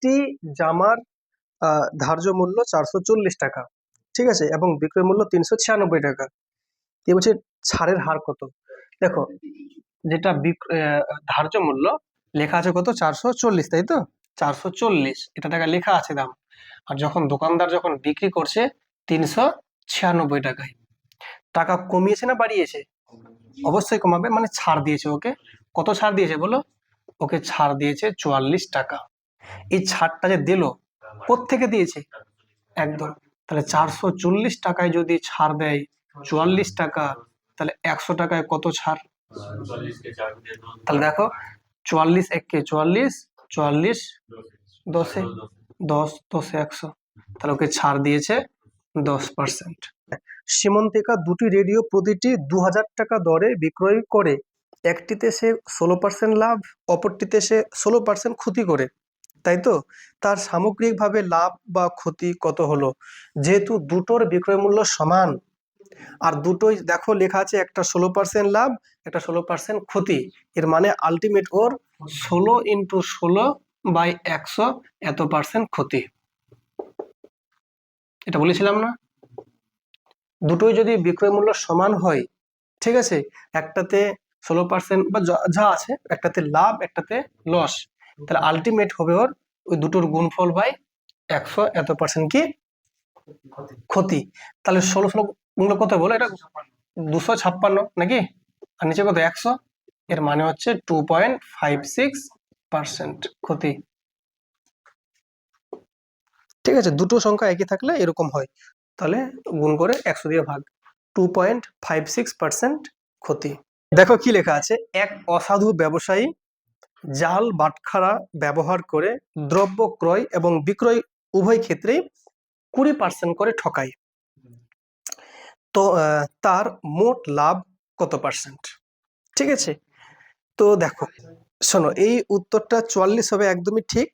একটি জামার ধার্য মূল্য 440 টাকা, ঠিক আছে, এবং বিক্রয় মূল্য 396 টাকা। এই বলছে ছাড়ের হার কত। দেখো, যেটা ধার্য মূল্য লেখা আছে কত, 440, তাই তো, 440 এটা টাকা লেখা আছে দাম। আর যখন দোকানদার যখন বিক্রি করছে 396 টাকায়, টাকা কমিয়েছে না বাড়িয়েছে? অবশ্যই কমাবে, মানে ছাড় দিয়েছে ওকে। কত ছাড় দিয়েছে বলো? ওকে ছাড় দিয়েছে 44 টাকা। এই ছাড়টা যে দিল, কোত্থেকে দিয়েছে? একদম। তাহলে 440 টাকায় যদি ছাড় দেয় 44 টাকা, তাহলে 100 টাকায় কত ছাড়? তাহলে দেখো, 44 একে 44, 44 10 10 100, তাহলে ওকে ছাড় দিয়েছে 10%। সীমন্তিকা দুটি রেডিও প্রতিটি 2000 টাকা দরে বিক্রয় করে। একটিতে সে 16% লাভ, অপরটিতে সে 16% ক্ষতি করে, তাই তো। তার সামগ্রিকভাবে লাভ বা ক্ষতি কত হলো? যেহেতু দুটোর বিক্রয় মূল্য সমান, আর দুটোই দেখো লেখা আছে, একটা 16% লাভ, একটা 16% ক্ষতি, এর মানে আলটিমেট ওর 16 × 16/100 এত পার্সেন্ট ক্ষতি। এটা বলেছিলাম না? দুটোই যদি বিক্রয় মূল্য সমান হয়, ঠিক আছে, একটাতে 16% বা যা আছে, একটাতে লাভ একটাতে লস, তাহলে আলটিমেট হবে ওর ওই দুটোর গুণফল বাই 100 এত পার্সেন্ট কি ক্ষতি। তাহলে 16 গুণলে কত বলো? এটা 256 নাকি, আর নিচে কত 100, এর মানে হচ্ছে 2.56% ক্ষতি। ঠিক আছে, দুটো সংখ্যা একই থাকলে এরকম হয়, তাহলে গুণ করে 100 দিয়ে ভাগ, 2.56% ক্ষতি। দেখো কি লেখা আছে, এক অসাধু ব্যবসায়ী জাল বাটখারা ব্যবহার করে দ্রব্য ক্রয় এবং বিক্রয় উভয় ক্ষেত্রেই 20% করে ঠকায়। তো তার মোট লাভ কত পার্সেন্ট? ঠিক আছে, তো দেখো শোনো, এই উত্তরটা 44 হবে একদমই ঠিক।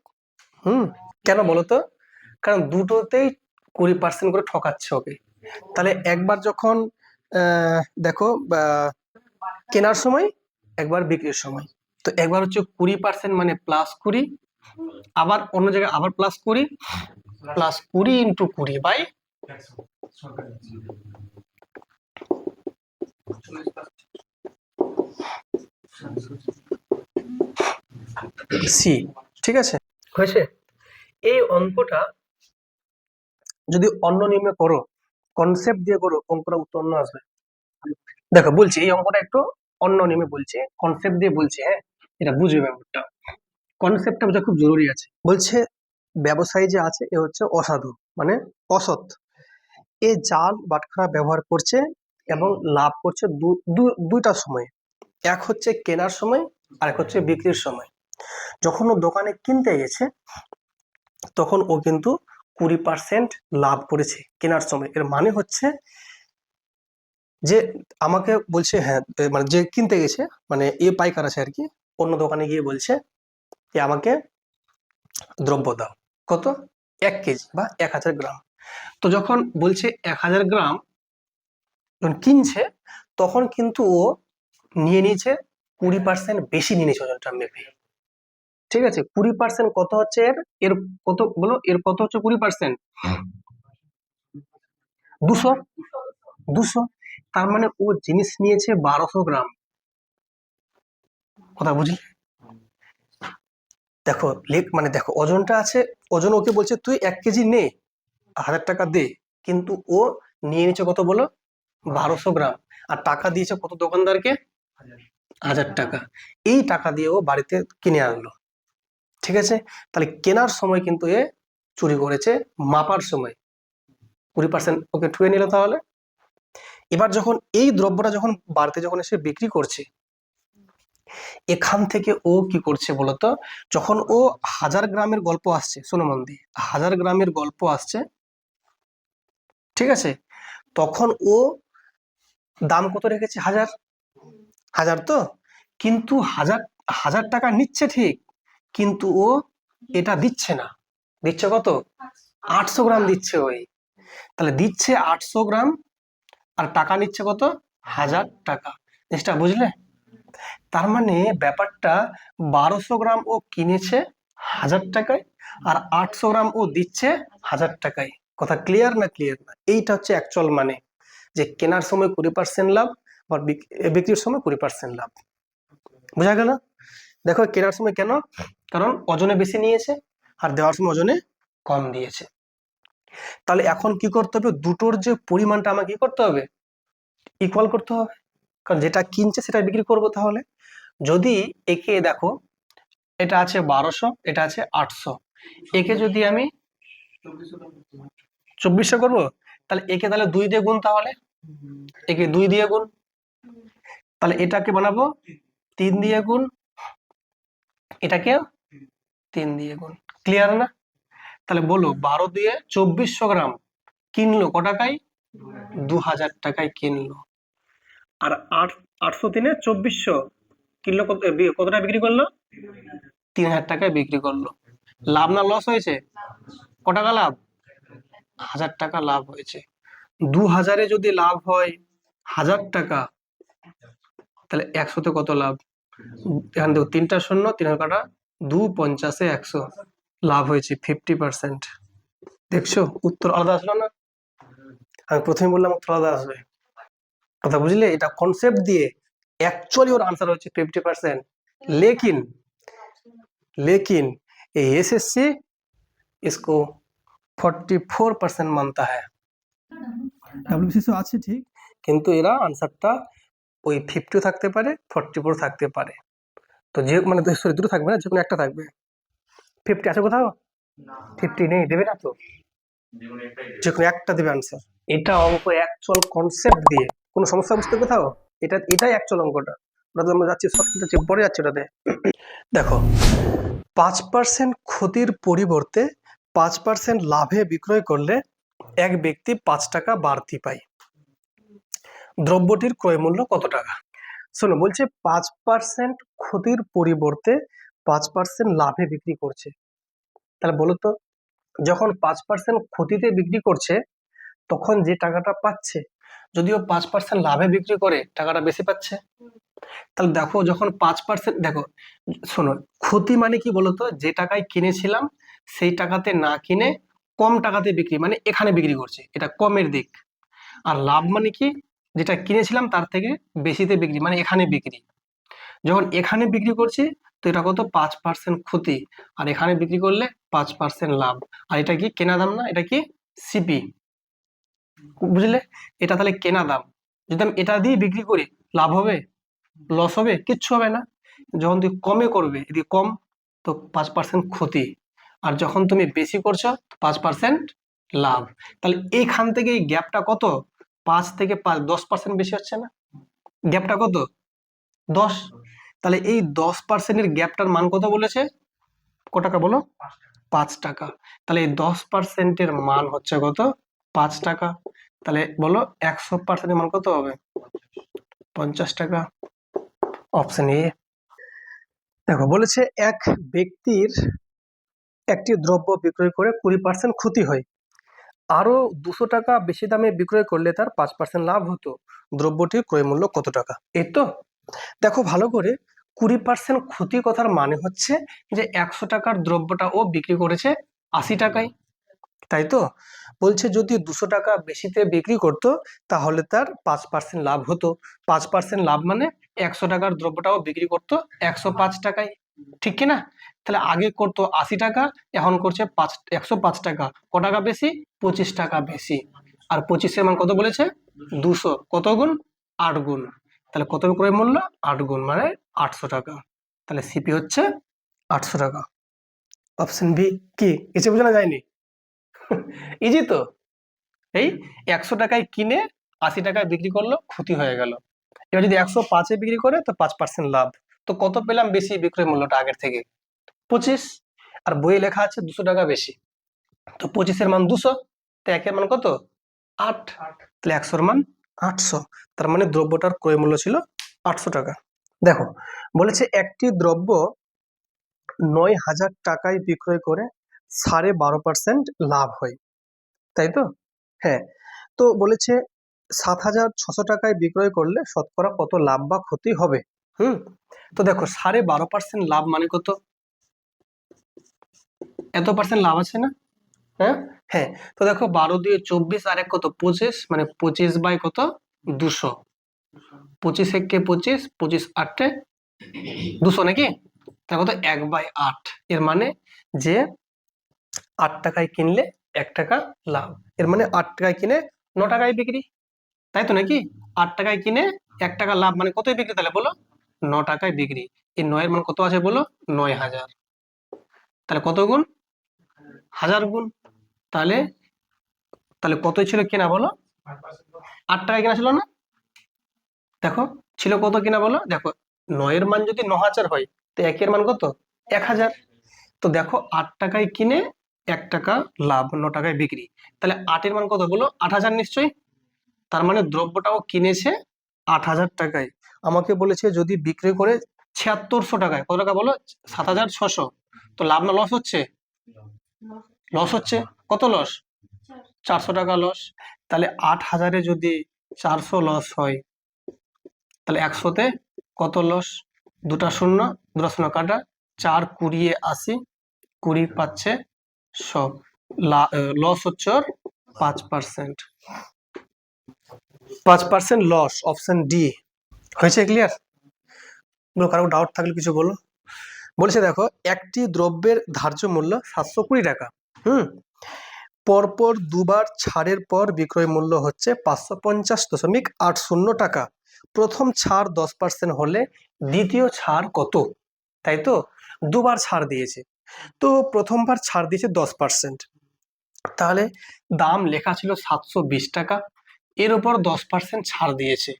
কেন বলো তো? কারণ দুটোতেই 20% করে ঠকাচ্ছে ওকে। তাহলে একবার যখন দেখো কেনার সময়, একবার বিক্রির সময়, তো একবার হচ্ছে 20% মানে +20, আবার অন্য জায়গায় আবার +20, +20 × 20 বাই সি। ঠিক আছে, হয়েছে। এই অঙ্কটা যদি অন্য নিয়মে করো, কনসেপ্ট দিয়ে করো, অঙ্কটা উত্তর অন্য আসবে। দেখো বলছি, এই অঙ্কটা একটু অন্য নিয়মে বলছি, কনসেপ্ট দিয়ে বলছি, হ্যাঁ, এটা বুঝবে ব্যাপারটা। কনসেপ্টটা বোঝা খুব জরুরি আছে। বলছে ব্যবসায়ী যে আছে এ হচ্ছে অসাধু, মানে অসৎ। এ জাল বাটখারা ব্যবহার করছে এবং লাভ করছে দুইটা সময়, এক হচ্ছে কেনার সময় আর এক হচ্ছে বিক্রির সময়। যখন ও দোকানে কিনতে গেছে তখন ও কিন্তু 20% লাভ করেছে কেনার সময়। এর মানে হচ্ছে যে আমাকে বলছে, হ্যাঁ, মানে যে কিনতে গেছে, মানে এ পাইকার আছে আর কি, অন্য দোকানে গিয়ে বলছে যে আমাকে দ্রব্য দাও, কত, 1 কেজি বা 1000 গ্রাম। তো যখন বলছে 1000 গ্রাম যখন কিনছে, তখন কিন্তু ও নিয়ে নিয়েছে 20% বেশি নিয়ে নিয়েছে ওজনটা মেপে। ঠিক আছে, 20% কত হচ্ছে এর, এর কত বলো, এর কত হচ্ছে 20%? 200। 200, তার মানে ও জিনিস নিয়েছে 1200 গ্রাম। কথা বুঝলি? দেখো মানে দেখো ওজনটা আছে, ওজন ওকে বলছে তুই 1 কেজি নে, 1000 টাকা দে, কিন্তু ও নিয়ে নিচ্ছে কত বলো, 1200 গ্রাম, আর টাকা দিয়েছে কত দোকানদারকে, 1000 টাকা। এই টাকা দিয়ে ও বাড়িতে কিনে আনলো। ঠিক আছে, তাহলে কেনার সময় কিন্তু এ চুরি করেছে, মাপার সময় 20% ওকে ঠুয়ে নিল। তাহলে এবার যখন এই দ্রব্যটা যখন বাড়িতে যখন এসে বিক্রি করছে, এখান থেকে ও কি করছে বলতো, যখন ও 1000 গ্রামের গল্প আসছে, শোনো মন দিয়ে, 1000 গ্রামের গল্প আসছে, ঠিক আছে, তখন ও দাম কত রেখেছে, 1000 তো, কিন্তু 1000 টাকা নিচ্ছে ঠিক, কিন্তু ও এটা দিচ্ছে না, দিচ্ছে কত, 800 গ্রাম দিচ্ছে ওই। তাহলে দিচ্ছে 800 গ্রাম আর টাকা নিচ্ছে কত, 1000 টাকা। জিনিসটা বুঝলে? তার মানে ব্যাপারটা 1200 গ্রাম ও কিনেছে 1000 টাকায়, আর 800 গ্রাম ও দিচ্ছে 1000 টাকায়। কথা ক্লিয়ার না? ক্লিয়ার না? এইটা হচ্ছে অ্যাকচুয়াল মানে, যে কেনার সময় 20% লাভ বা বিক্রির সময় 20% লাভ। বোঝা গেল? দেখো কেনার সময় কেন, কারণ ওজনে বেশি নিয়েছে, আর দেওয়ার সময় ওজনে কম দিয়েছে। তাহলে এখন কি করতে হবে, দুটোর যে পরিমাণটা আমাকে কি করতে হবে, ইকুয়াল করতে হবে, কারণ যেটা কিনছে সেটা বিক্রি করবো। তাহলে যদি একে দেখো, এটা আছে 1200, এটা আছে 800, একে যদি আমি 2400 করবো, তাহলে একে তাহলে 2 দিয়ে গুণ, তাহলে একে 2 দিয়ে গুণ, তাহলে এটাকে বানাবো 3 দিয়ে গুণ, এটাকে 3 দিয়ে গুণ। ক্লিয়ার না? তাহলে বলো 12 দিয়ে 2400 গ্রাম কিনলো ক টাকায়, 2000 টাকায় কিনলো। আর 800 দিনে 2400 কিনলো কত টাকা বিক্রি করলো, 3000 টাকায় বিক্রি করলো। লাভ না লস হয়েছে? ক টাকা লাভ, 1000 টাকা লাভ হয়েছে। 2000-এ যদি লাভ হয় 1000 টাকা, তাহলে 100-তে কত লাভ, এখান থেকে 3টা শূন্য, 3 কাটা 2, 50-এ 100, লাভ হয়েছে 50%। দেখছো উত্তর আলাদা আসলো না? আমি প্রথমে বললাম উত্তর আলাদা আসবে, কথা বুঝলে? এটা কনসেপ্ট দিয়ে অ্যাকচুয়ালি ওর আনসার হচ্ছে 50%। लेकिन लेकिन ये एसएससी इसको 44% मानता है। ডব্লিউবিসিএস আছে ঠিক, কিন্তু এরা আনসারটা ওই 50 থাকতে পারে, 44 থাকতে পারে। তো যে মানে সরি, দুটো থাকবে না, যে কোনো একটা থাকবে। 50 আছে কোথাও? 50 নেই, দেবে না তো, যে কোনো একটা দেবে আনসার। এটা অঙ্ক অ্যাকচুয়াল কনসেপ্ট দিয়ে, কোনো সমস্যা বুঝতে কোথাও? এটাই অ্যাকচুয়াল অঙ্কটা। ওটা তো আমরা যাচ্ছি শর্টকাট আছে, পরে যাচ্ছে ওটাতে। দেখো 5% ক্ষতির পরিবর্তে 5% লাভে বিক্রয় করলে এক ব্যক্তি 5 টাকা বাড়তি পায়। দ্রব্যটির ক্রয় মূল্য কত টাকা? শোনো, বলছে 5% ক্ষতির পরিবর্তে 5% লাভে বিক্রি করছে। তাহলে বলো তো, যখন 5% ক্ষতিতে বিক্রি করছে তখন যে টাকাটা পাচ্ছে, যদিও 5% লাভে বিক্রি করে টাকাটা বেশি পাচ্ছে। তাহলে দেখো যখন 5%, দেখো শোনো, ক্ষতি মানে কি বলতো, যে টাকায় কিনেছিলাম সেই টাকাতে না কিনে কম টাকাতে বিক্রি, মানে এখানে বিক্রি করছে, এটা কমের দিক। আর লাভ মানে কি, যেটা কিনেছিলাম তার থেকে বেশিতে বিক্রি, মানে এখানে বিক্রি। যখন এখানে বিক্রি করছি তো এটা কত, 5% ক্ষতি, আর এখানে বিক্রি করলে 5% লাভ। আর এটা কি কেনা দাম না, এটা কি সিপি, বুঝলে? এটা তাহলে কেনা দাম। যদি আমি এটা দিয়ে বিক্রি করি, লাভ হবে, লস হবে? কিচ্ছু হবে না। যখন তুমি কমে করবে, এদিকে কম, তো 5% ক্ষতি, আর যখন তুমি বেশি করছো 5% লাভ। তাহলে এইখান থেকে এই গ্যাপটা কত, 5 থেকে 5, 10% বেশি হচ্ছে না? গ্যাপটা কত, 10। তাহলে এই 10%-এর গ্যাপটার মান কত বলেছে, ক টাকা বলো, 5 টাকা। তাহলে এই 10%-এর মান হচ্ছে কত, 5 টাকা। তাহলে বলো 100%-এর মান কত হবে, 50 টাকা। Option A. দেখো বলেছে এক ব্যক্তির একটি দ্রব্য বিক্রয় করে 20% ক্ষতি হয়, আরো 200 টাকা বেশি দামে বিক্রয় করলে তার 5% লাভ হতো। দ্রব্যটির ক্রয় মূল্য কত টাকা? এই তো দেখো ভালো করে, 20% ক্ষতি কথার মানে হচ্ছে যে 100 টাকার দ্রব্যটা ও বিক্রি করেছে 80 টাকায়, তাই তো? বলছে যদি 200 টাকা বেশিতে বিক্রি করত তাহলে তার 5% লাভ হতো। 5% লাভ মানে 100 টাকার দ্রব্যটাও বিক্রি করতো 105 টাকায়, ঠিক কিনা? তাহলে আগে করতো 80 টাকা, এখন করছে 105 টাকা। ক টাকা বেশি, 25 টাকা বেশি। আর 25-এর মান কত বলেছে, 200, কত গুণ, 8 গুণ। তাহলে কত ক্রয় মূল্য, 8 গুণ, মানে 800 টাকা। তাহলে সিপি হচ্ছে 800 টাকা। অপশন বি কি, কিছু বোঝানো যায়নি? ইজি তো। এই 100 টাকায় কিনে 80 টাকায় বিক্রি করলো, ক্ষতি হয়ে গেল। এবার যদি 105-এ বিক্রি করে তো 5% লাভ। তো কত পেলাম বেশি বিক্রয় মূল্যটা আগের থেকে, 25। আর বইয়ে লেখা আছে 200 টাকা বেশি, তো 25-এর মান 200, তো একের মান কত, 8। তাহলে 100-এর মান 800, তার মানে দ্রব্যটার ক্রয় মূল্য ছিল 800 টাকা। দেখো বলেছে একটি দ্রব্য 9,000 টাকায় বিক্রয় করে 12.5% লাভ হয়, তাই তো? হ্যাঁ। তো বলেছে 7,600 টাকায় বিক্রয় করলে শতকরা কত লাভ বা ক্ষতি হবে? তো দেখো 12.5% লাভ মানে কত, এত পার্সেন্ট লাভ আছে না? হ্যাঁ, হ্যাঁ। তো দেখো 12 দিয়ে 24 আর এক কত 25, মানে 25 বাই কত 200, 25 একে 25, 25 আটে 200 নাকি? তার কত 1/8। এর মানে যে 8 টাকায় কিনলে 1 টাকা লাভ, এর মানে 8 টাকায় কিনে 9 টাকায় বিক্রি, তাই তো নাকি? 8 টাকায় কিনে 1 টাকা লাভ, মানে কতই বিক্রি তাহলে বলো? 9 টাকায় বিক্রি। এই 9 এর মান কত আছে বলো? 9000। তাহলে কত গুণ? 1000 গুণ। তাহলে তাহলে কতই ছিল কেনা বলো? 8 টাকায় কেনা ছিল না? দেখো ছিল কত কিনা বলো? দেখো 9 এর মান যদি 9000 হয়, তো 1 এর মান কত? 1000। তো দেখো 8 টাকায় কিনে 1 টাকা লাভ, 9 টাকায় বিক্রি। তাহলে 8 এর মান কত বলো? 8000 নিশ্চয়ই। তার মানে দ্রব্যটাও কিনেছে 8000 টাকায়, আমাকে বলেছে যদি বিক্রি করে 7600 টাকায়, কত টাকা বলো? 7600। তো লাভ না লস হচ্ছে? লস হচ্ছে। কত লস? 400 টাকা লস। তাহলে 8000-এ যদি 400 লস হয়, তাহলে 100-তে কত লস? দুটা শূন্য, দুটা শূন্য কাটা, 4 20 80, 20 পাচ্ছে 100। লস হচ্ছে ওর 5%। 5% লস, অপশন ডি। হয়েছে ক্লিয়ার? কারো ডাউট থাকলে কিছু বলো। বলেছে দেখো একটি দ্রব্যের ধার্য মূল্য 720 টাকা। পরপর দুবার ছাড়ের পর বিক্রয় মূল্য হচ্ছে 550.80 টাকা। প্রথম ছাড় 10% হলে দ্বিতীয় ছাড় কত? তাই তো, দুবার ছাড় দিয়েছে, তো প্রথমবার ছাড় দিয়েছে 10%, তাহলে দাম লেখা ছিল 720 টাকা, এর উপর 10% ছাড় দিয়েছে,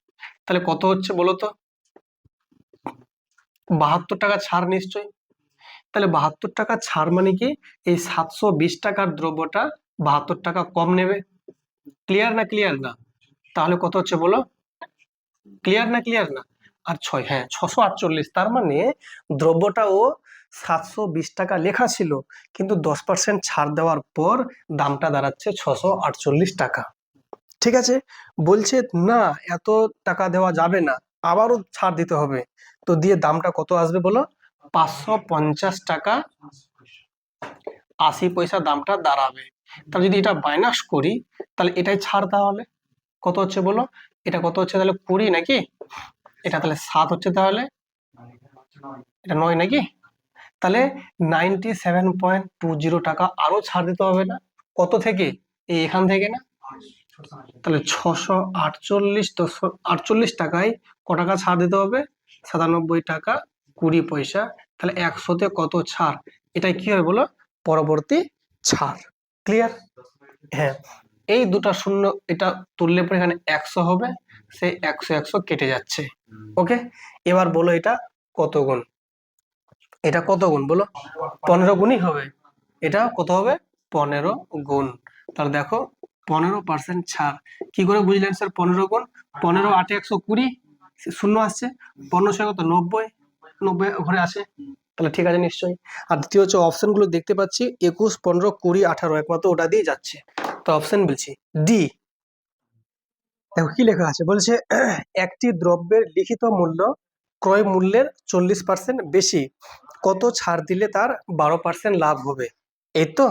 তাহলে কত হচ্ছে বলো তো? 72 টাকা ছাড় নিশ্চয়। তাহলে 72 টাকা ছাড় মানে কি এই 720 টাকার দ্রব্যটা 72 টাকা কম নেবে। ক্লিয়ার না ক্লিয়ার না? তাহলে কত হচ্ছে বলো? ক্লিয়ার না ক্লিয়ার না? আর 6, হ্যাঁ 648। তার মানে দ্রব্যটাও 720 টাকা লেখা ছিল, কিন্তু 10% ছাড় দেওয়ার পর দামটা দাঁড়াচ্ছে 648 টাকা। ঠিক আছে, বলছে না এত টাকা দেওয়া যাবে না, আবারও ছাড় দিতে হবে, তো দিয়ে দামটা কত আসবে বলো? 550 টাকা 80 পয়সা দামটা দাঁড়াবে। তাহলে যদি এটা মাইনাস করি, তাহলে এটাই ছাড়, তাহলে কত হচ্ছে বলো? এটা কত হচ্ছে তাহলে 20 নাকি? এটা তাহলে 7 হচ্ছে, তাহলে এটা 9 নাকি? তাহলে 97.20 টাকা আরো ছাড় দিতে হবে না? কত থেকে? এই এখান থেকে না? তাহলে 648 টাকায় ক টাকা ছাড় দিতে হবে? 97 টাকা 20 পয়সা। তাহলে 100-তে কত ছাড়? এটাই কি হবে বলো? পরবর্তী ছাড়। ক্লিয়ার? হ্যাঁ, এই দুটা শূন্য এটা তুললে পরে এখানে 100 হবে, সেই 100 100 কেটে যাচ্ছে। ওকে, এবার বলো এটা কত গুণ? এটা কত গুণ বলো? 15 গুণই হবে। এটা কত হবে? 15 গুণ। তাহলে দেখো 15% ছাড়। কি করে বুঝলেন স্যার 15 গুণ? 15 8 120, শূন্য আসছে, 15 6 কত 90, 90 ঘরে আসে, তাহলে ঠিক আছে নিশ্চয়ই। আর দ্বিতীয় হচ্ছে অপশন গুলো দেখতে পাচ্ছি 21 15 20 18, একমাত্র ওটা দিয়ে যাচ্ছে, তো অপশন বলছি ডি। দেখো কি লেখা আছে, বলছে একটি দ্রব্যের লিখিত মূল্য ক্রয় মূল্যের 40% বেশি, কত ছাড় দিলে তার 12% লাভ হবে? এই তো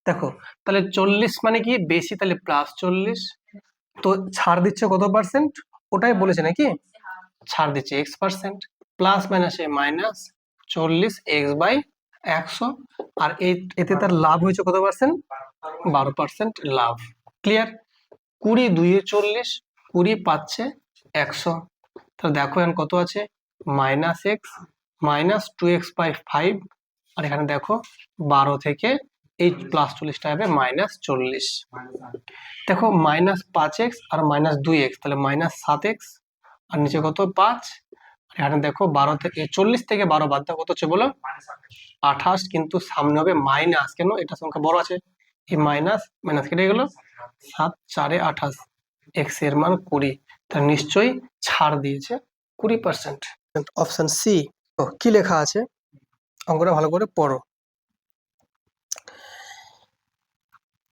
দেখো, তাহলে 40 মানে কি বেশি, তাহলে +40, তো ছাড় দিচ্ছে কত পার্সেন্ট? ওটাই বলেছে নাকি? ছাড় দিচ্ছে x%, প্লাস মাইনাসে মাইনাস 40x/100, আর এতে তার লাভ হয়েছে কত পার্সেন্ট? 12% লাভ। ক্লিয়ার? 20 2 40, 20 পাচ্ছে 100, তাহলে দেখো এখন কত আছে? -x -2x/5, আর এখানে দেখো 12 থেকে এই +40টা হবে -40। দেখো -5x আর -2x, তাহলে -7x, আর নিচে কত 5, এখানে দেখো 12 থেকে 40 থেকে 12 বাদ দাও, কত হচ্ছে বলো? 28, কিন্তু সামনে হবে মাইনাস, কেন? এটা সংখ্যা বড় আছে, এই মাইনাস মাইনাস কেটে গেল, 7 4 28, x এর মান 20, তাহলে নিশ্চয়ই ছাড় দিয়েছে 20%। Option C. কি লেখা আছে অঙ্কটা ভালো করে পড়ো।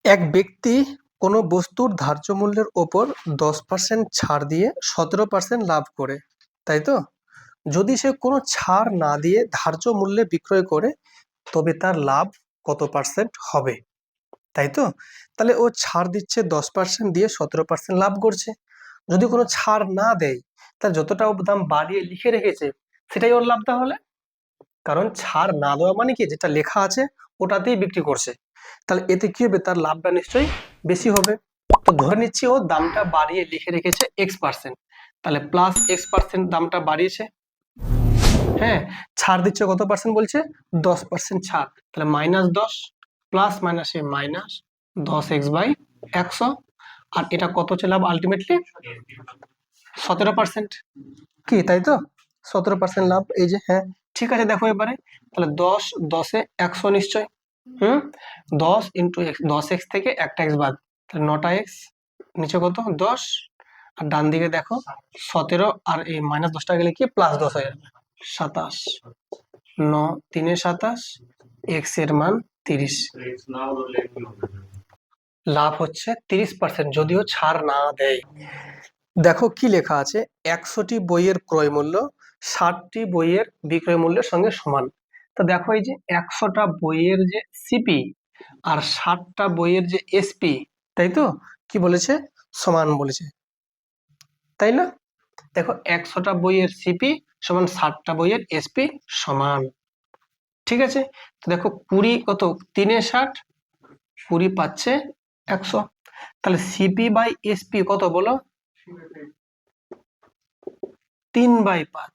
এক ব্যক্তি কোনো বস্তুর ধার্য মূল্যের ওপর 10% ছাড় দিয়ে 17% লাভ করে, তাই তো? যদি সে কোনো ছাড় না দিয়ে ধার্য মূল্যে বিক্রয় করে, তবে তার লাভ কত পার্সেন্ট হবে, তাই তো? তাহলে ও ছাড় দিচ্ছে 10% দিয়ে 17% লাভ করছে। যদি কোনো ছাড় না দেয় তাহলে যতটা ও দাম বাড়িয়ে লিখে রেখেছে সেটাই ওর লাভ তাহলে। কারণ ছাড় না দেওয়া মানে কি, যেটা লেখা আছে ওটাতেই বিক্রি করছে, তাহলে এতে কি হবে, তার লাভটা নিশ্চয়ই বেশি হবে। তো ধরে নিচ্ছি ও দামটা বাড়িয়ে লিখে রেখেছে x%, তাহলে +x% দামটা বাড়িয়েছে। হ্যাঁ, ছাড় দিচ্ছে কত পার্সেন্ট বলছে, 10% ছাড়, তাহলে -10 প্লাস মাইনাসে -10x/100। আর এটা কত হচ্ছে লাভ আলটিমেটলি 17%, কি তাই তো? 17% লাভ, এই যে। হ্যাঁ ঠিক আছে, দেখো এবারে তাহলে 10 10 এ 100 নিশ্চয়। 10 ইন্টু x, 10x থেকে একটা x বাদ, তাহলে 9টা x, নিচে কত 10, আর ডান দিকে দেখো 17, আর এই -10টা গেলে কি +10 হয়ে যাবে, 27, 9 3 এ 27, x এর মান 30। লাভ হচ্ছে 30% যদিও ছাড় না দেয়। দেখো কি লেখা আছে, 100টি বইয়ের ক্রয় মূল্য 60টি বইয়ের বিক্রয় মূল্যের সঙ্গে সমান। তো দেখো এই যে 100টা বইয়ের যে সিপি আর 60টা বইয়ের যে এসপি, তাই তো, কি বলেছে, সমান বলেছে, তাই না? দেখো 100টা বইয়ের সিপি সমান 60টা বইয়ের এসপি সমান, ঠিক আছে। তো দেখো 20 কত, 3 এ 60, 20 পাচ্ছে 100, তাহলে সিপি বাই এসপি কত বলো, 3/5।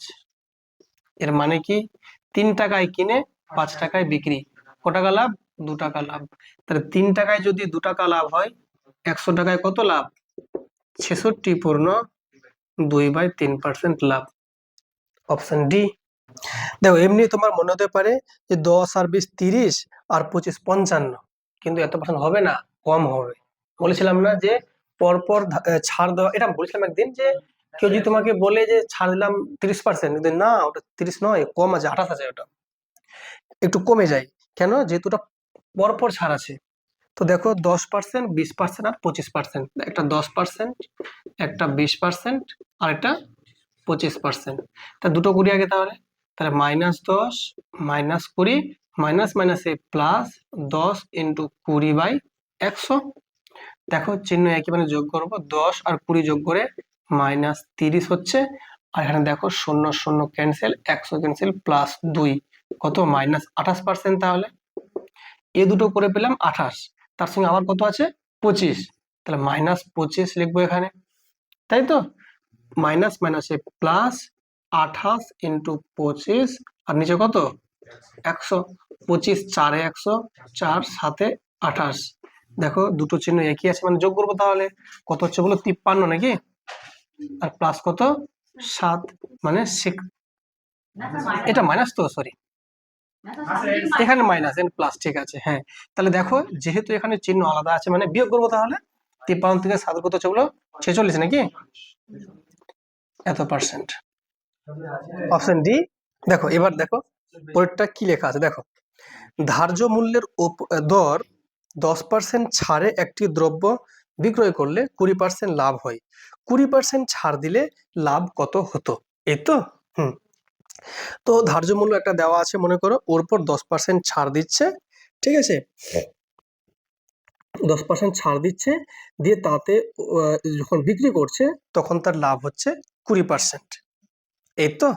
এর মানে কি, 3 টাকায় কিনে 5 টাকায় বিক্রি, ক টাকা লাভ, 2 টাকা লাভ। তাহলে 3 টাকায় যদি 2 টাকা লাভ হয়, 100 টাকায় কত লাভ, 66.2/3% লাভ, অপশন ডি। দেখো এমনি তোমার মনে হতে পারে যে 10 আর 20 30 আর 25 55, কিন্তু এত পার্সেন্ট হবে না, কম হবে। বলেছিলাম না যে পরপর ছাড় দেওয়া, এটা বলেছিলাম একদিন যে কেউ যদি তোমাকে বলে যে ছাড় দিলাম 30%, না ওটা 30 নয়, কম আছে, 28 আছে, ওটা একটু কমে যায়। কেন, যেহেতু ওটা পরপর ছাড় আছে। তো দেখো 10%, 20% আর 25%, একটা 10%, একটা 20%, আর একটা 25%। তা দুটো করি আগে তাহলে, তাহলে -10 -20 মাইনাস মাইনাসে +10 ইন্টু 20/100। দেখো চিহ্ন একই, মানে যোগ করবো, 10 আর 20 যোগ করে -30 হচ্ছে, আর এখানে দেখো 0 0 ক্যান্সেল, 100 ক্যান্সেল, +2 কত, -28%। তাহলে এ দুটো করে পেলাম 28, তার সঙ্গে আবার কত আছে 25, তাহলে -25 লিখবো এখানে, তাই তো। মাইনাস মাইনাসে +28 ইন্টু 25, আর নিচে কত 100, 25 4 এ 100, 4 7 এ 28। দেখো দুটো চিহ্ন একই আছে, মানে যোগ করবো, তাহলে কত হচ্ছে বলো, 53 নাকি, আর প্লাস কত 7, মানে এটা মাইনাস তো, সরি এখানে মাইনাস এন্ড প্লাস, ঠিক আছে। হ্যাঁ, তাহলে দেখো যেহেতু এখানে চিহ্ন আলাদা আছে, মানে বিয়োগ করবো, তাহলে 53 থেকে 7 কত হচ্ছে বলো, 46 নাকি, এত পার্সেন্ট, অপশন ডি। দেখো এবার দেখো পরেরটা কি লেখা আছে, দেখো ধার্য মূল্যের দর 10% ছাড়ে একটি দ্রব্য বিক্রয় করলে 20% লাভ হয়, 20% ছাড় দিলে লাভ কত হতো, এই তো। তো ধার্য মূল্য একটা দেওয়া আছে, মনে করো ওর উপর 10% ছাড় দিচ্ছে, ঠিক আছে, 10% ছাড় দিচ্ছে, দিয়ে তাতে যখন বিক্রি করছে তখন তার লাভ হচ্ছে 20%, এই তো।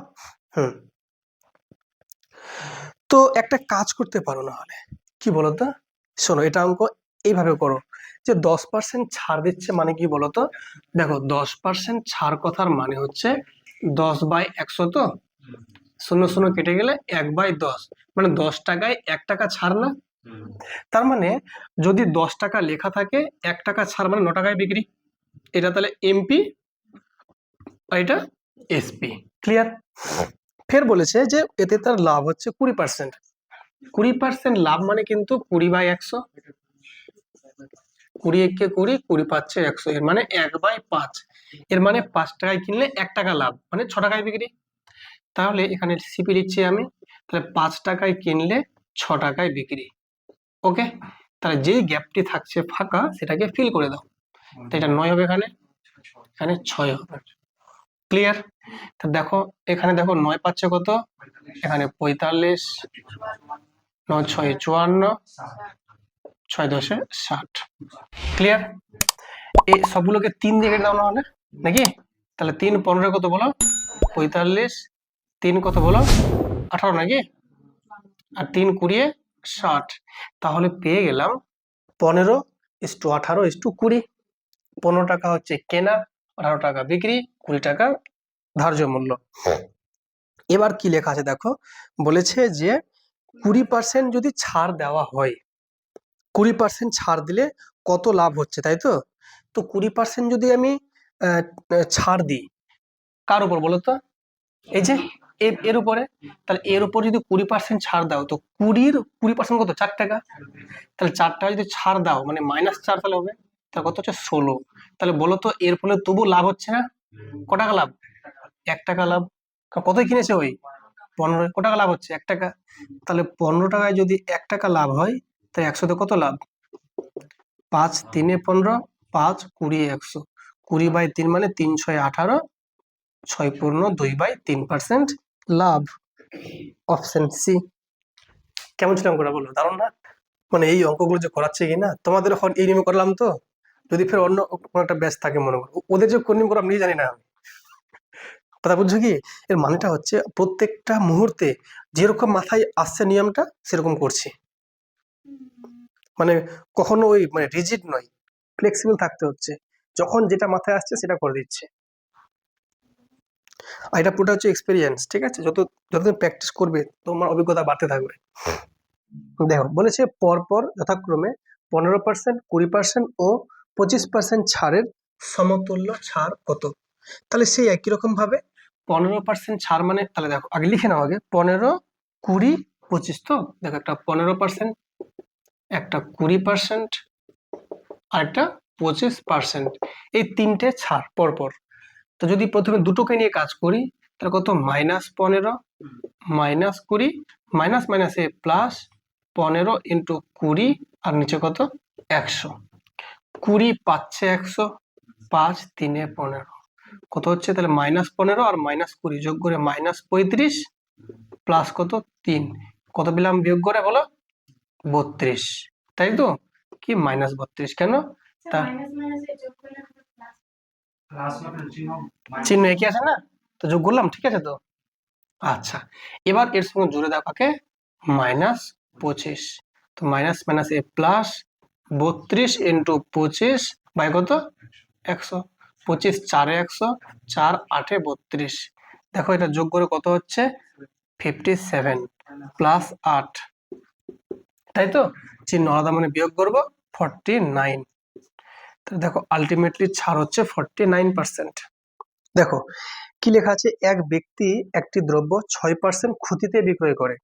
তো একটা কাজ করতে পারো, না হলে কি বলতো, শোনো এটা অঙ্ক এইভাবে করো, যে 10% ছাড় দিচ্ছে মানে কি বলতো, দেখো 10% ছাড় কথার মানে হচ্ছে 10/100, তো 0 0 কেটে গেলে 1/10, মানে 10 টাকায় 1 টাকা ছাড় না। তার মানে যদি 10 টাকা লেখা থাকে, 1 টাকা ছাড় মানে 9 টাকায় বিক্রি, এটা তাহলে এমপি, আর এটা এসপি, ক্লিয়ার। ফের বলেছে যে এতে তার লাভ হচ্ছে 20%, 20% লাভ মানে কিন্তু 20/100, 20 একে 20, 20 পাচ্ছে 100, এর মানে 1/5, এর মানে 5 টাকায় কিনলে 1 টাকা লাভ, মানে 6 টাকায় বিক্রি। তাহলে এখানে সিপি লিখছি আমি, তাহলে 5 টাকায় কিনলে 6 টাকায় বিক্রি, ওকে। তাহলে যেই গ্যাপটি থাকছে ফাঁকা সেটাকে ফিল করে দাও, তো এটা 9 হবে, এখানে এখানে 6 হবে, ক্লিয়ার। তো দেখো এখানে দেখো 9 পাচ্ছে কত, এখানে 45, 9 6 54, 6 10 60। ক্লিয়ার? এই সবগুলোকে 3 দিয়ে কেটে দাও না হলে নাকি? তাহলে 3 15 কত বলো? 45, 3 কত বলো? 18 নাকি? আর 3 20 60। তাহলে পেয়ে গেলাম 15:18:20। 15 টাকা হচ্ছে কেনা, 18 টাকা বিক্রি, 20 টাকা ধার্য মূল্য। এবার কি লেখা আছে দেখো, বলেছে যে 20% যদি ছাড় দেওয়া হয়, 20% ছাড় দিলে কত লাভ হচ্ছে, তাই তো? তো 20% যদি আমি ছাড় দিই কার উপর বলো তো? এই যে এর উপরে। তাহলে এর উপর যদি 20% ছাড় দাও, তো 20% কত? 4 টাকা। তাহলে 4 টাকা যদি ছাড় দাও মানে -4 তাহলে হবে, তাহলে কত হচ্ছে? 16। তাহলে বলো তো এর ফলে তবু লাভ হচ্ছে না? ক টাকা লাভ? 1 টাকা লাভ। কতই কিনেছে ওই? 15। ক টাকা লাভ হচ্ছে? 1 টাকা। তাহলে 15 টাকায় যদি 1 টাকা লাভ হয়, তাহলে 100 কত লাভ? 5 3 15, 5 20 100। 20/3 মানে 3 6 18, 6 পূর্ণ 2/3% লাভ। Option C. কেমন ছিলাম করে বলো? দারুণ না? মানে এই অঙ্কগুলো যে করাচ্ছে কি না, তোমাদের এখন এই নিয়মে করলাম তো, যদি ফের অন্য কোনো একটা ব্যাচ থাকে মনে করো, ওদের যে কোন নিয়ম করে আমি নিজে জানি না। কথা বুঝছো কি? এর মানেটা হচ্ছে প্রত্যেকটা মুহূর্তে যেরকম মাথায় আসছে নিয়মটা সেরকম করছি। মানে কখনো ওই মানে রিজিড নয়, ফ্লেক্সিবল থাকতে হচ্ছে। যখন যেটা মাথায় আসছে সেটা করে দিচ্ছে। আর এটা পুরোটা হচ্ছে এক্সপেরিয়েন্স, ঠিক আছে? যতদিন প্র্যাকটিস করবে তোমার অভিজ্ঞতা বাড়তে থাকবে। দেখো বলেছে পরপর যথাক্রমে 15%, 20% ও 25% ছাড়ের সমতুল্য ছাড় কত? তাহলে সেই একই রকম ভাবে 15% ছাড় মানে, তাহলে দেখো আগে লিখে নাও, আগে 15 20 25। তো দেখো একটা 15%, একটা 20%, আর একটা 25%। এই তিনটে ছাড় পরপর। তো যদি প্রথমে দুটোকে নিয়ে কাজ করি, তাহলে কত? -15 -20, মাইনাস মাইনাসে প্লাস 15 × 20, আর নিচে কত? 100। 20 পাচ্ছে 100, 5 3 15 কত হচ্ছে? তাহলে -15 আর -20 যোগ করে -35, প্লাস কত? 3। কত পেলাম বিয়োগ করে বলো? 32। তাই তো? কি -32 কেন? তা চিহ্ন একই আছে না, তো যোগ করলাম, ঠিক আছে তো? আচ্ছা, এবার এর সঙ্গে জুড়ে দাও কাকে? -25। তো মাইনাস মাইনাস এ প্লাস 32 × 25 বাই কত? 100। 25 4 100, 4 8 32। দেখো এটা যোগ করে কত হচ্ছে? 57 প্লাস 8, তাই তো? চিহ্ন আলাদা মানে বিয়োগ করবো 49। তো দেখো আলটিমেটলি ছাড় হচ্ছে 49%। দেখো কি লেখা আছে, এক ব্যক্তি একটি দ্রব্য 6% ক্ষতিতে বিক্রয় করে,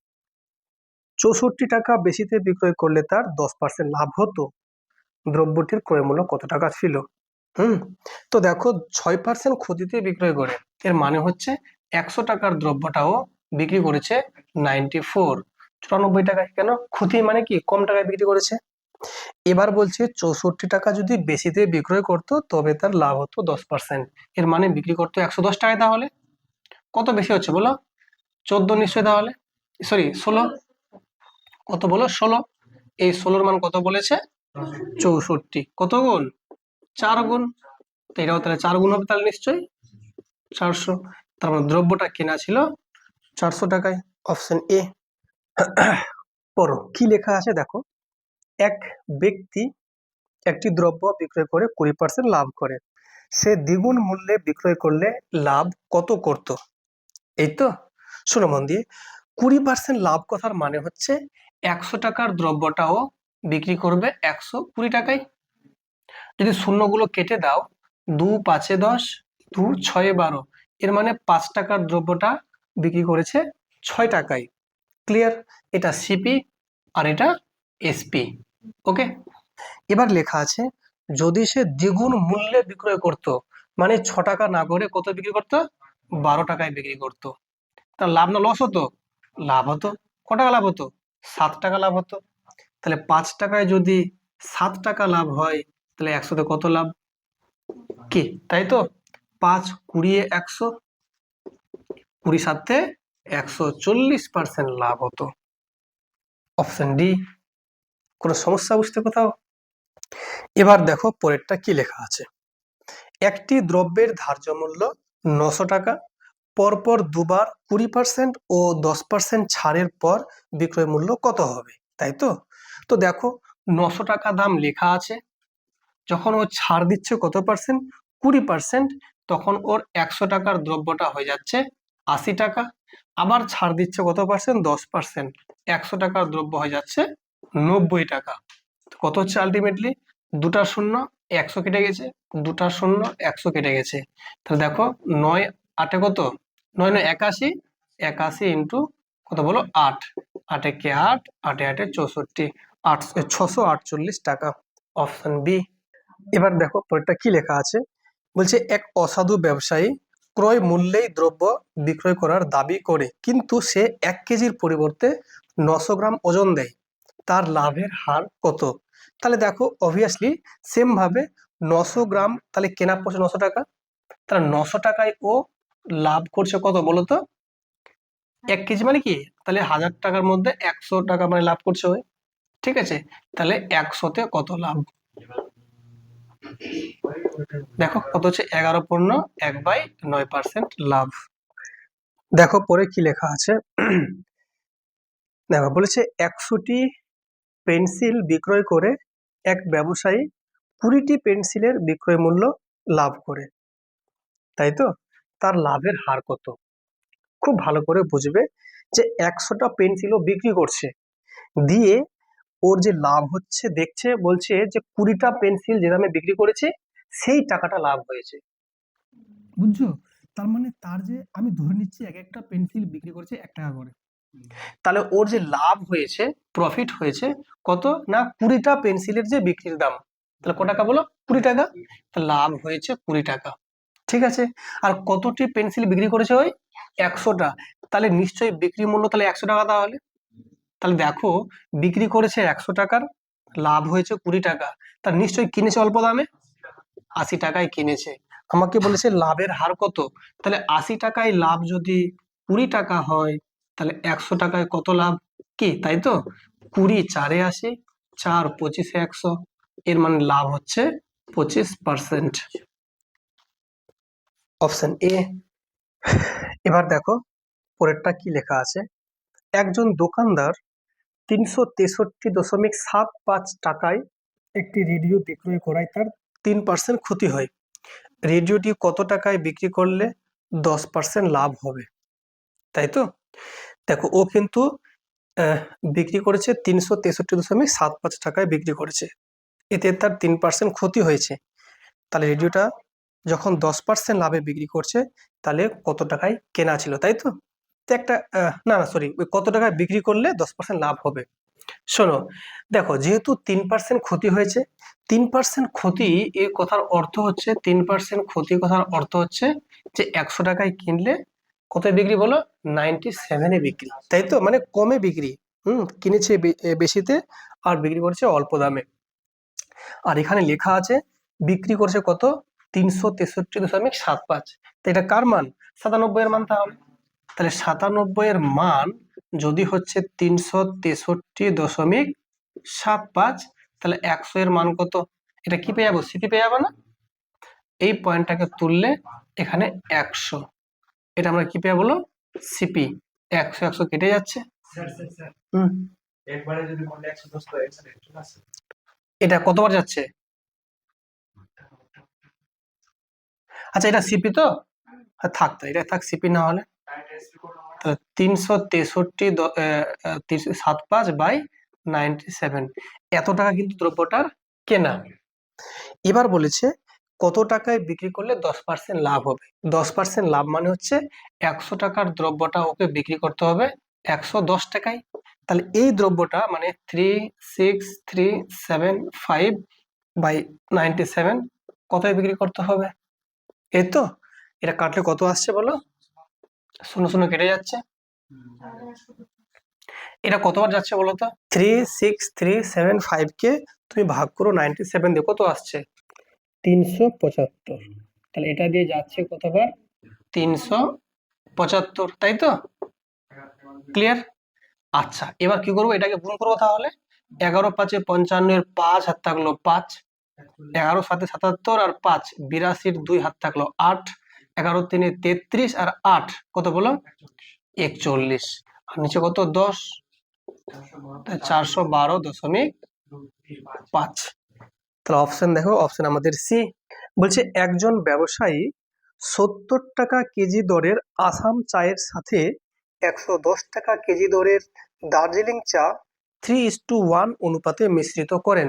64 টাকা বেশিতে বিক্রয় করলে তার 10% লাভ হতো। দ্রব্যটির ক্রয় মূল্য কত টাকা ছিল? হুম, তো দেখো 6% ক্ষতিতে বিক্রয় করে, এর মানে হচ্ছে 100 টাকার দ্রব্যটাও বিক্রি করেছে 94 টাকায়। কেন? ক্ষতি মানে কি? কম টাকায় বিক্রি করেছে। এবার বলছে 64 টাকা যদি বেশিতে বিক্রয় করতো তবে তার লাভ হতো 10%। এর মানে বিক্রি করতো 110 টাকায়, তাহলে কত বেশি হচ্ছে বলো? 14 নিশ্চয়, তাহলে সরি 16। কত বলো? 16। এই 16-র মান কত বলেছে? 64। কত গুণ? 4 গুণ। তো এটাও তাহলে 4 গুণ হবে, তাহলে নিশ্চয়ই 400। তার মানে দ্রব্যটা কেনা ছিল 400 টাকায়। Option A. পড়ো কি লেখা আছে দেখো, এক ব্যক্তি একটি দ্রব্য বিক্রয় করে 20% লাভ করে, সে দ্বিগুণ মূল্যে বিক্রয় করলে লাভ কত করত? এই তো, শোনো মন দিয়ে। 20% লাভ কথার মানে হচ্ছে 100 টাকার দ্রব্যটাও বিক্রি করবে 120 টাকায়। যদি শূন্যগুলো কেটে দাও, 2 5 10, 2 6 12, এর মানে 5 টাকার দ্রব্যটা বিক্রি করেছে 6 টাকায়। ক্লিয়ার? এটা সিপি আর এটা এসপি। ওকে, এবার লেখা আছে যদি সে দ্বিগুণ মূল্যে বিক্রয় করত, মানে 6 টাকা না করে কত বিক্রি করত? 12 টাকায় বিক্রি করত, তার লাভ না লস হতো? লাভ হতো। ক টাকা লাভ হতো? 7 টাকা লাভ হতো। তাহলে 5 টাকায় যদি 7 টাকা লাভ হয়, তাহলে 100-তে কত লাভ? কি, তাই তো? 5 20 100, 20 7-এ 140% লাভ হতো। Option D. কোনো সমস্যা বুঝতে কোথাও? এবার দেখো পরেরটা কি লেখা আছে। একটি দ্রব্যের ধার্য মূল্য 900 টাকা, পরপর দুবার 20% ও 10% ছাড়ের পর বিক্রয় মূল্য কত হবে, তাই তো? তো দেখো 900 টাকা দাম লেখা আছে, যখন ও ছাড় দিচ্ছে কত পার্সেন্ট, 20%, তখন ওর 100 টাকার দ্রব্যটা হয়ে যাচ্ছে 80 টাকা। আবার ছাড় দিচ্ছে কত পার্সেন্ট, 10%, 100 টাকার দ্রব্য হয়ে যাচ্ছে 90 টাকা। তো কত হচ্ছে আলটিমেটলি, দুটা শূন্য 100 কেটে গেছে, দুটা শূন্য 100 কেটে গেছে। তাহলে দেখো 9 8 কত, 9 9 81, 81 ইন্টু কত বলো 8, 8 একে 8, 8 8 64, 648 টাকা, অপশন বি। এবার দেখো পরেরটা কি লেখা আছে, বলছে এক অসাধু ব্যবসায়ী ক্রয় মূল্যেই দ্রব্য বিক্রয় করার দাবি করে, কিন্তু সে 1 কেজির পরিবর্তে 900 গ্রাম ওজন দেয়, তার লাভের হার কত? তাহলে দেখো অবভিয়াসলি সেম ভাবে 900 গ্রাম তাহলে কেনা পড়ছে 900 টাকা, তাহলে 900 টাকায় ও লাভ করছে কত বলতো, 1 কেজি মানে কি, তাহলে 1000 টাকার মধ্যে 100 টাকা মানে লাভ করছে ওই, ঠিক আছে? তাহলে 100তে কত লাভ, দেখো কত হচ্ছে 11.1/9% লাভ। দেখো পরে কি লেখা আছে, দেখো বলেছে 100টি পেন্সিল বিক্রয় করে এক ব্যবসায়ী 20টি পেন্সিলের বিক্রয় মূল্য লাভ করে, তাই তো? তার লাভের হার কত? খুব ভালো করে বুঝবে যে 100টা পেন্সিলও বিক্রি করছে, দিয়ে ওর যে লাভ হচ্ছে দেখছে, বলছে যে 20টা পেন্সিল যে দামে বিক্রি করেছে সেই টাকাটা লাভ হয়েছে, বুঝছো? তার মানে তার যে আমি ধরে নিচ্ছি এক একটা পেন্সিল বিক্রি করেছে 1 টাকা করে, তাহলে ওর যে লাভ হয়েছে, প্রফিট হয়েছে কত না 20টা পেন্সিলের যে বিক্রির দাম, তাহলে কত টাকা বলো, 20 টাকা, লাভ হয়েছে 20 টাকা, ঠিক আছে? আর কতটি পেন্সিল বিক্রি করেছে ওই 100টা, তাহলে নিশ্চয়ই বিক্রি মূল্য তাহলে 100 টাকা, তাহলে তাহলে দেখো বিক্রি করেছে 100 টাকার, লাভ হয়েছে 20 টাকা, তার নিশ্চয়ই কিনেছে অল্প দামে, 80 টাকায় কিনেছে। আমাকে বলেছে লাভের হার কত, তাহলে 80 টাকায় লাভ যদি 20 টাকা হয়, তাহলে 100 টাকায় কত লাভ, কি তাই তো? 20 4 এ 80, 4 25 এ 100, এর মানে লাভ হচ্ছে 25%, অপশন এ। এবার দেখো পরেরটা কি লেখা আছে, একজন দোকানদার 363.75 টাকায় একটি রেডিও বিক্রয় করায় তার 3% ক্ষতি হয়, রেডিওটি কত টাকায় বিক্রি করলে 10% লাভ হবে, তাই তো? দেখো ও কিন্তু আহ, বিক্রি করেছে 363.75 টাকায় বিক্রি করেছে, এতে তার 3% ক্ষতি হয়েছে, তাহলে রেডিওটা যখন 10% লাভে বিক্রি করছে, তাহলে কত টাকায় কেনা ছিল, তাই তো? তো একটা না না সরি, কত টাকায় বিক্রি করলে 10% লাভ হবে। শোনো, দেখো যেহেতু 3% ক্ষতি হয়েছে, 3% ক্ষতি এর কথার অর্থ হচ্ছে, 3% ক্ষতি কথার অর্থ হচ্ছে যে 100 টাকায় কিনলে কত বিক্রি বলো, 97 এ বিক্রি, তাই তো? মানে কমে বিক্রি, কিনেছে বেশিতে আর বিক্রি করছে অল্প দামে। আর এখানে লেখা আছে বিক্রি করছে কত, 363.75, তো এটা কার মান, 97 এর মান, তাহলে তাহলে 97 এর মান যদি হচ্ছে 363.75, তাহলে 100 এর মান কত, এটা কি পেয়ে যাবো, সিপি পেয়ে যাবো না? এই পয়েন্টটাকে তুললে এখানে 100, এটা আমরা কি পেয়ে বলো, সিপি। 100 100 কেটে যাচ্ছে, হুম, এটা কতবার যাচ্ছে, আচ্ছা এটা সিপি তো, হ্যাঁ থাক, তো এটা থাক সিপি না হলে, তাহলে 363.75/97, এত টাকা কিন্তু দ্রব্যটার কেনা। এবার বলেছে কত টাকায় বিক্রি করলে 10% লাভ হবে, 10% লাভ মানে হচ্ছে 100 টাকার দ্রব্যটা ওকে বিক্রি করতে হবে 110 টাকায়, তাহলে এই দ্রব্যটা মানে 3637/97 কতয় বিক্রি করতে হবে, এই তো? এটা কাটলে কত আসছে বলো, 0 0 কেটে যাচ্ছে, এটা কতবার যাচ্ছে বলো তো, 36375 কে তুমি ভাগ করো 97 দিয়ে, কত আসছে, 375, তাহলে এটা দিয়ে যাচ্ছে কতবার, 375, তাই তো? ক্লিয়ার? আচ্ছা, এবার কি করবো, এটাকে গুণ করবো তাহলে। 11 5 55 5 হাত থাকলো 5, 11 7 77 আর 5 82 2 হাত থাকলো 8, 11 3 33 আর 8 কত বলো, 41, আর নিচে কত 10, 412.5। তাহলে অপশন দেখো, অপশন আমাদের সি। বলছে একজন ব্যবসায়ী 70 টাকা কেজি দরের আসাম চায়ের সাথে 110 টাকা কেজি দরের দার্জিলিং চা 3:1 অনুপাতে মিশ্রিত করেন।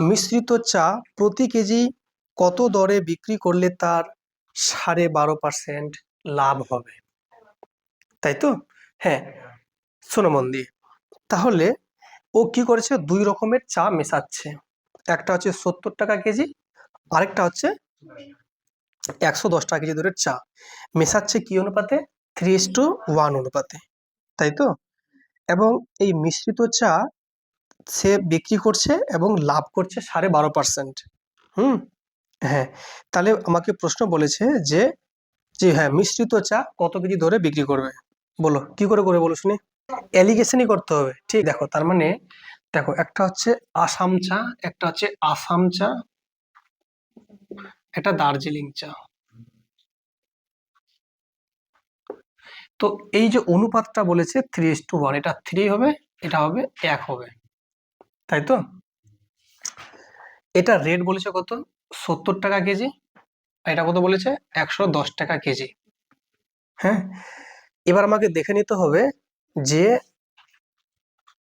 মিশ্রিত চা প্রতি কেজি কত দরে বিক্রি করলে তার 12.5% লাভ হবে, তাই তো? হ্যাঁ, শোনো মন দিয়ে। তাহলে ও কি করেছে, দুই রকমের চা মেশাচ্ছে, একটা হচ্ছে 70 টাকা কেজি, আরেকটা হচ্ছে 110 টাকা কেজি দরের চা মেশাচ্ছে কি অনুপাতে, 3:1 অনুপাতে, তাই তো? এবং এই মিশ্রিত চা সে বিক্রি করছে এবং লাভ করছে 12.5%। হুম, হ্যাঁ। তাহলে আমাকে প্রশ্ন বলেছে যে যে হ্যাঁ, মিশ্রিত চা কত কেজি ধরে বিক্রি করবে, বলো কি করে করে বলো শুনি। অ্যালিগেশনই করতে হবে, ঠিক। দেখো তার মানে, দেখো একটা হচ্ছে আসাম চা, একটা হচ্ছে আসাম চা, একটা দার্জিলিং চা। তো এই যে অনুপাতটা বলেছে 3:1, এটা 3 হবে, এটা হবে 1 হবে, তাই তো? এটা রেট বলেছে কত, 70 টাকা কেজি, আর এটা কত বলেছে, 110 টাকা কেজি। হ্যাঁ, এবার আমাকে দেখে নিতে হবে যে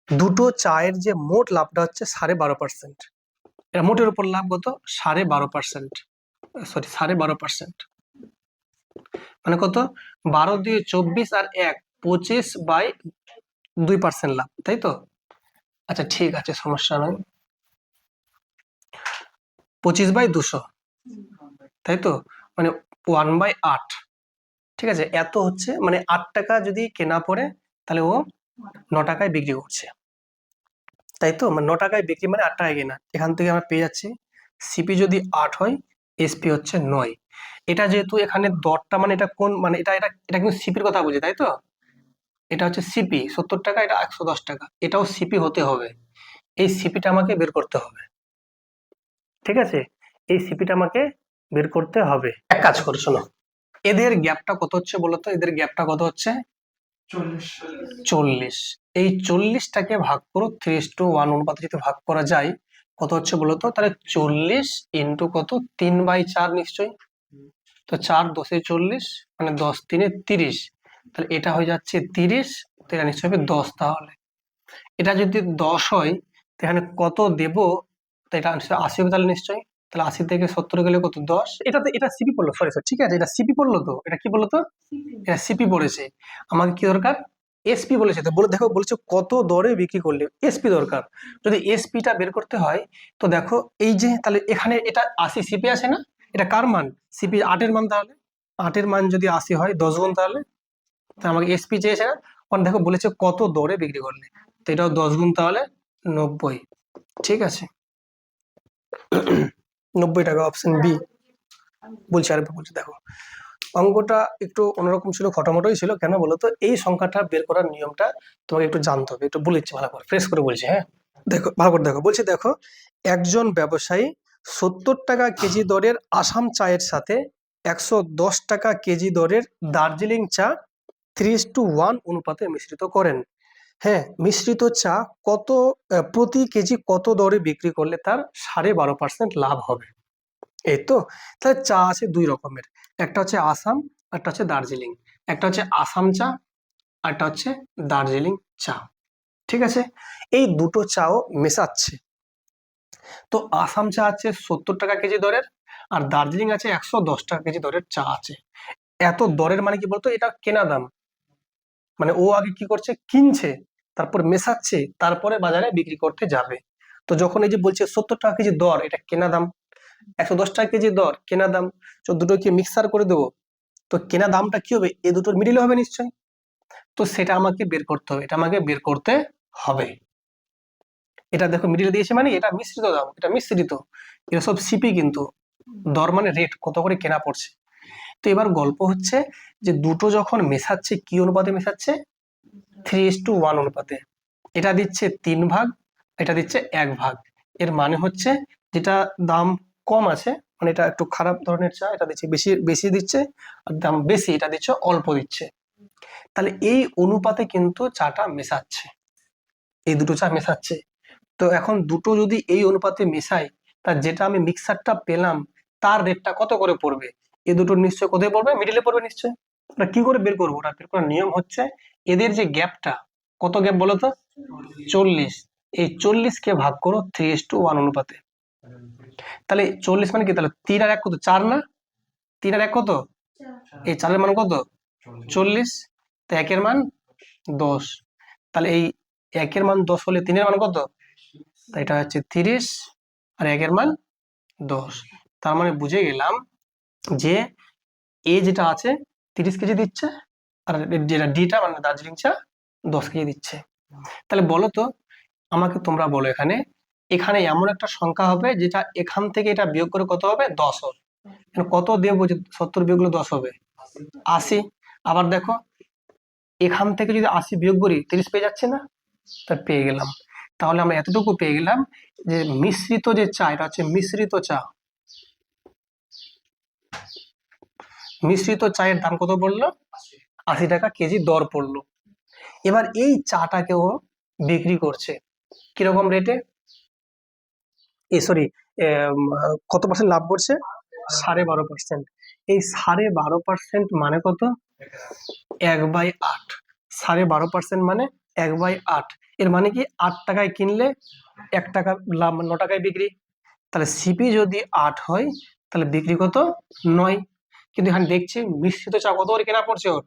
দুটো চায়ের যে মোট লাভটা হচ্ছে 12.5%। এটা মোটের উপর লাভ কত, 12.5%, সরি 12.5%, মানে কত, 12 দিয়ে 24 আর 1 25/2% লাভ, তাই তো? আচ্ছা ঠিক আছে, সমস্যা নয়, 25/200, তাই তো? মানে 1/8, ঠিক আছে। এত হচ্ছে মানে 8 টাকা যদি কেনা পড়ে, তাহলে ও 9 টাকায় বিক্রি করছে, তাই তো? মানে 9 টাকায় বিক্রি মানে 8 টাকায় কেনা। এখান থেকে আমরা পেয়ে যাচ্ছি সিপি যদি 8 হয়, এসপি হচ্ছে 9। এটা যেহেতু এখানে দরটা মানে এটা কোন মানে এটা এটা এটা কিন্তু সিপির কথা বলছে, তাই তো? এটা হচ্ছে সিপি 70 টাকা, এটা 110 টাকা, এটাও সিপি হতে হবে। এই সিপিটা আমাকে বের করতে হবে, ঠিক আছে? এই সিপিটা আমাকে বের করতে হবে। এক কাজ করো, শোনো, এদের গ্যাপটা কত হচ্ছে বলো তো, এদের গ্যাপটা কত হচ্ছে, 40। এই 40টাকে ভাগ করো, 3:1 অনুপাতে যদি ভাগ করা যায় কত হচ্ছে বলতো, তাহলে 40 ইন্টু কত, 3/4 নিশ্চয়ই। তো 4 10 এ 40, মানে 10 3 এ 30, তাহলে এটা হয়ে যাচ্ছে 30, তো এটা নিশ্চয়ই হবে 10। তাহলে এটা যদি 10 হয়, তো এখানে কত দেব, তো এটা নিশ্চয়ই 80 হবে, তাহলে নিশ্চয়ই, তাহলে 80 থেকে 70 গেলে কত, 10। এটাতে এটা সিপি পড়লো, সরি সরি, ঠিক আছে, এটা সিপি পড়লো, তো এটা কি বললো তো, এটা সিপি পড়েছে। আমাকে কি দরকার, এসপি বলেছে, তো বলে দেখো বলছে কত দরে বিক্রি করলে এসপি দরকার। যদি এসপিটা বের করতে হয়, তো দেখো এই যে তাহলে এখানে এটা 80 সিপি আছে না, এটা কার মান, সিপি 8 এর মান, তাহলে 8 এর মান যদি 80 হয় 10 গুণ, তাহলে আমাকে এসপি চেয়েছে না, কারণ দেখো বলেছে কত দরে বিক্রি করলে, তো এটাও 10 গুণ, তাহলে 90, ঠিক আছে। 90 টাকা, অপশন বি বলছে। আর বলছে দেখো অঙ্কটা একটু অন্যরকম ছিল, খটামটোই ছিল, কেন বলতো, এই সংখ্যাটা বের করার নিয়মটা তোমাকে একটু জানতে হবে, একটু বলেছি ভালো করে, ফ্রেশ করে বলছি, হ্যাঁ। দেখো ভালো করে দেখো, বলছে দেখো একজন ব্যবসায়ী 70 টাকা কেজি দরের আসাম চায়ের সাথে 110 টাকা কেজি দরের দার্জিলিং চা 3:1 অনুপাতে মিশ্রিত করেন। হ্যাঁ, মিশ্রিত চা কত প্রতি কেজি কত দরে বিক্রি করলে তার 12.5% লাভ হবে, এই তো। তাহলে চা আছে দুই রকমের, একটা হচ্ছে আসাম, একটা হচ্ছে দার্জিলিং। একটা হচ্ছে আসাম চা, আর একটা হচ্ছে দার্জিলিং চা, ঠিক আছে। এই দুটো চাও মেশাচ্ছে। তো আসাম চা আছে 70 টাকা কেজি দরের, আর দার্জিলিং আছে 110 টাকা কেজি দরের চা আছে। এত দরের মানে কি বলতো, এটা কেনা দাম, মানে ও আগে কি করছে, কিনছে, তারপর মেশাচ্ছে, তারপরে বাজারে বিক্রি করতে যাবে। তো যখন এই যে বলছে 70 টাকা কেজি দর, এটা কেনা দাম, 110 টাকা কেজি দর কেনা দাম, তো দুটোকে মিক্সার করে দেবো, তো কেনা দামটা কি হবে, এই দুটোর মিডিল হবে নিশ্চয়ই। তো সেটা আমাকে বের করতে হবে, এটা আমাকে বের করতে হবে। এটা দেখো মিডিল দিয়েছে, মানে এটা মিশ্রিত দাম, এটা মিশ্রিত, এটা সব সিপি, কিন্তু দর মানে রেট, কত করে কেনা পড়ছে। তো এবার গল্প হচ্ছে যে দুটো যখন মেশাচ্ছে, কি অনুপাতে মেশাচ্ছে, 3:1 অনুপাতে। এটা দিচ্ছে 3 ভাগ, এটা দিচ্ছে 1 ভাগ। এর মানে হচ্ছে যেটা দাম কম আছে, মানে এটা একটু খারাপ ধরনের চা, এটা দিচ্ছে বেশি বেশি দিচ্ছে, আর দাম বেশি এটা দিচ্ছে অল্প দিচ্ছে। তাহলে এই অনুপাতে কিন্তু চাটা মেশাচ্ছে, এই দুটো চা মেশাচ্ছে। তো এখন দুটো যদি এই অনুপাতে মেশাই, তা যেটা আমি মিক্সারটা পেলাম তার রেটটা কত করে পড়বে? এই দুটো নিশ্চয় কোথায় পড়বে? মিডিলে পড়বে নিশ্চয়। ওটা কি করে বের করবো? ওটা বের করার নিয়ম হচ্ছে এদের যে গ্যাপটা, কত গ্যাপ বলো তো? 40। এই 40 কে ভাগ করো 3:1 অনুপাতে। তাহলে 40 মানে কি? তাহলে 3 আর 1 কত? 4 না? 3 আর 1 কত? এই 4-এর মান কত? 40। তো 1-এর মান 10। তাহলে এই 1-এর মান 10 হলে 3-এর মান কত? তাই এটা হচ্ছে 30, আর 1-এর মান 10। তার মানে বুঝে গেলাম যে এ যেটা আছে 30 কেজি দিচ্ছে, আর যেটা ডিটা মানে দার্জিলিং চা 10 কেজি দিচ্ছে। তাহলে বলো তো, আমাকে তোমরা বলো, এখানে এখানে এমন একটা সংখ্যা হবে যেটা এখান থেকে এটা বিয়োগ করে কত হবে? 10 হবে। কত দেবো যে 70 বিয়োগ করলে 10 হবে? 80। আবার দেখো, এখান থেকে যদি 80 বিয়োগ করি 30 পেয়ে যাচ্ছে না? তা পেয়ে গেলাম। তাহলে আমরা এতটুকু পেয়ে গেলাম যে মিশ্রিত যে চা, এটা হচ্ছে মিশ্রিত চা। মিশ্রিত চায়ের দাম কত পড়লো? 80 টাকা কেজি দর পড়লো। এবার এই চাটাকেও বিক্রি করছে কিরকম রেটে? সরি, কত পার্সেন্ট লাভ করছে? 12.5%। এই 12.5% মানে কত? 1/8। 12.5% মানে 1/8। এর মানে কি 8 টাকায় কিনলে 1 টাকা লাভ, 9 টাকায় বিক্রি। তাহলে সিপি যদি 8 হয় তাহলে বিক্রি কত? 9। কিন্তু এখানে দেখছি মিশ্রিত চা কত করে কেনা পড়ছে ওর?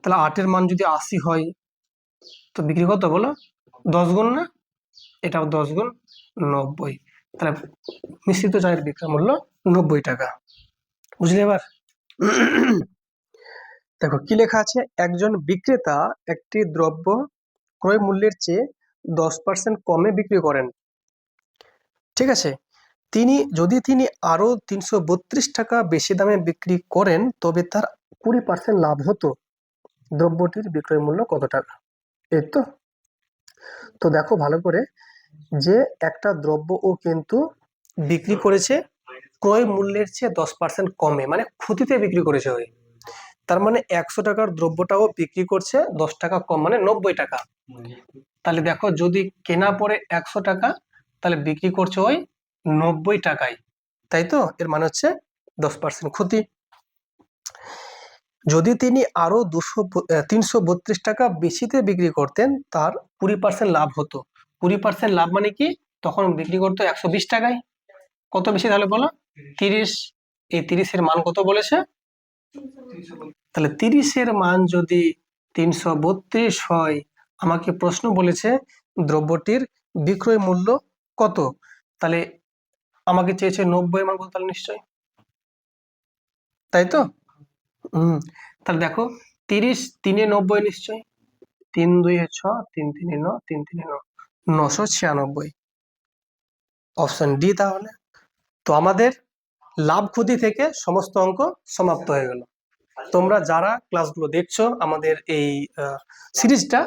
তাহলে 8-এর মান যদি 80 হয় তো বিক্রি কত বলো? 10 গুণ না? এটাও 10 গুণ 90। তাহলে মিশ্রিত চায়ের বিক্রয় মূল্য 90 টাকা। বুঝলে এবার? দেখো কি লেখা আছে, একজন বিক্রেতা একটি দ্রব্য ক্রয় মূল্যের চেয়ে 10% কমে বিক্রি করেন। ঠিক আছে, তিনি আরো 332 টাকা বেশি দামে বিক্রি করেন, তবে তার 20% লাভ হতো। দ্রব্যটির বিক্রয় মূল্য কত টাকা? এই তো। তো দেখো ভালো করে, যে একটা দ্রব্য ও কিন্তু বিক্রি করেছে ক্রয় মূল্যের চেয়ে 10% কমে, মানে ক্ষতিতে বিক্রি করেছে ওই। তার মানে 100 টাকার দ্রব্যটাও বিক্রি করছে 10 টাকা কম, মানে 90 টাকা। তাহলে দেখো, যদি কেনা পড়ে 100 টাকা, তাহলে বিক্রি করছে ওই 90 টাকায়। তাই তো? এর মানে হচ্ছে 10% ক্ষতি। যদি তিনি আরো 332 টাকা বেশিতে বিক্রি করতেন, তার 20% লাভ হতো। 20% লাভ মানে কি? তখন বিক্রি করতো 120 টাকায়। কত বেশি তাহলে বলো? 30। এই 30-এর মান কত বলেছে? তাহলে 30-এর মান যদি 332 হয়, আমাকে প্রশ্ন বলেছে দ্রব্যটির বিক্রয় মূল্য কত। তাহলে আমাকে চেয়েছে 90-এর মান কত, তাহলে নিশ্চয়, তাই তো? তাহলে দেখো, 30 3 এ 90 নিশ্চয়, 3 2 এ 6, 3 3 এ 9, 3 3 এ 9, 996। অপশন ডি তাহলে। তো আমাদের লাভ ক্ষতি থেকে সমস্ত অঙ্ক সমাপ্ত হয়ে গেল। তোমরা যারা ক্লাসগুলো দেখছো আমাদের এই সিরিজটা,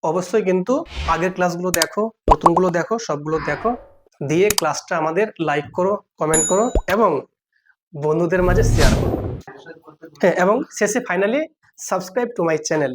অবশ্যই কিন্তু আগের ক্লাসগুলো দেখো, নতুনগুলো দেখো, সবগুলো দেখো, দিয়ে ক্লাসটা আমাদের লাইক করো, কমেন্ট করো এবং বন্ধুদের মাঝে শেয়ার করো। হ্যাঁ, এবং শেষে finally subscribe to my channel.